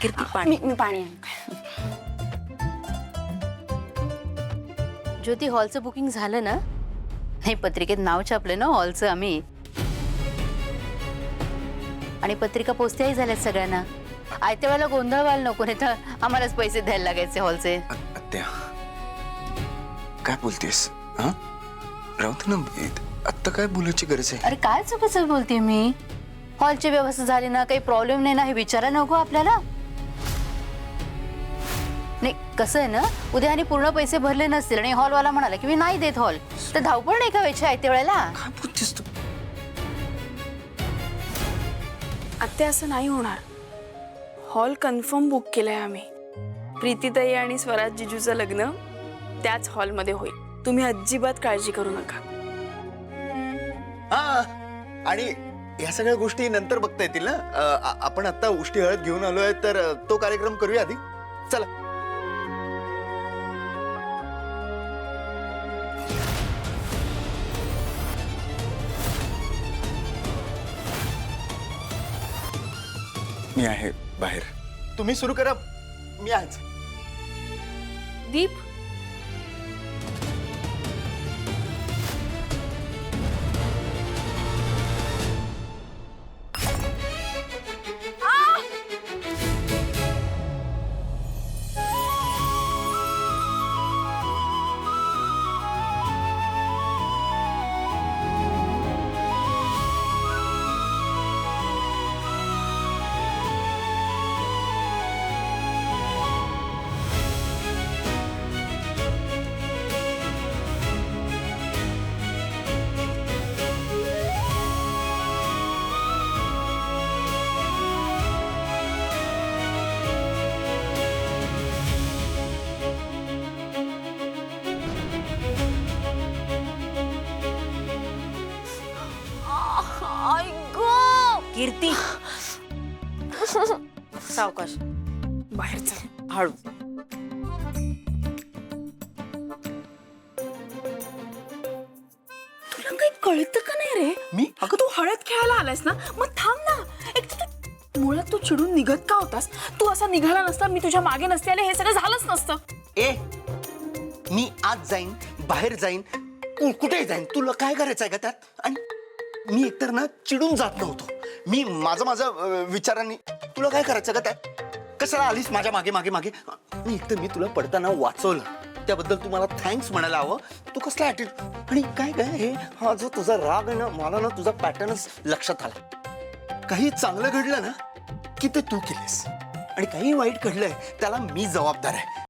कीर्ती पाणी. मी पाणी आणते. ज्योती, हॉलचं बुकिंग झालं ना? नाही, पत्रिकेत नाव छापलं ना हॉलचं आम्ही. आणि पत्रिका पोचत्याही झाल्यात सगळ्यांना. आयत्या वेळेला गोंधळ व्हायला नको, नाही तर आम्हालाच पैसे द्यायला लागायचे हॉलचे. आत्या काय बोलतेस? हा, राहू दे ना. आत्ता काय बोलायची गरज आहे? अरे काय चुकीचं बोलते मी? हॉलची व्यवस्था झाली ना, काही प्रॉब्लेम नाही ना, हे विचारा नको आपल्याला? नाही, कसं आहे ना, उद्या आणि पूर्ण पैसे भरले नसतील आणि हॉलवाला म्हणाला की मी नाही देत हॉल, तर धावपळ नाही का व्हायची आयत्या वेळेला? काय बोलतेस तू? आत्या, असं नाही होणार. हॉल कन्फर्म बुक केलाय आम्ही. प्रीतीताई आणि स्वराज जिजूचं लग्न त्याच हॉलमध्ये होईल. तुम्ही अजिबात काळजी करू नका. हा, आणि या सगळ्या गोष्टी नंतर बघता येतील ना. आपण आता उष्टी हळद घेऊन आलोय, तर तो कार्यक्रम करूया आधी. चला. मी आहे बाहेर. तुम्ही सुरू करा, मी आहेच. दीप, कीर्ती सावकाश, बाहेर चल. हळू. तुला काही कळतं का नाही रे? मी? अगं, तू हळद खेळायला आलायस ना, मग थांब ना. एक तर तू मुळात तू चिडून निघत का होतास? तू असा निघाला नसता, मी तुझ्या मागे नसते आले, हे सगळं झालंच नसतं. ए, मी आज जाईन, बाहेर जाईन, कुठेही जाईन. तुला काय करायचंय का त्यात? आणि मी एकतर ना चिडून जात नव्हतो. मी माझा विचारांनी. तुला काय करायचं का त्यात? कशाला आलीस माझ्या मागे मागे मागे? मी एकतर मी तुला पडताना वाचवलं, त्याबद्दल तू मला थँक्स म्हणायला हवं. तू कसला ॲटिट्यूड? आणि काय काय हे हा जो तुझा राग आहे ना, मला ना तुझा पॅटर्नच लक्षात आला. काही चांगलं घडलं ना की ते तू केलेस, आणि काही वाईट घडलंय त्याला मी जबाबदार आहे.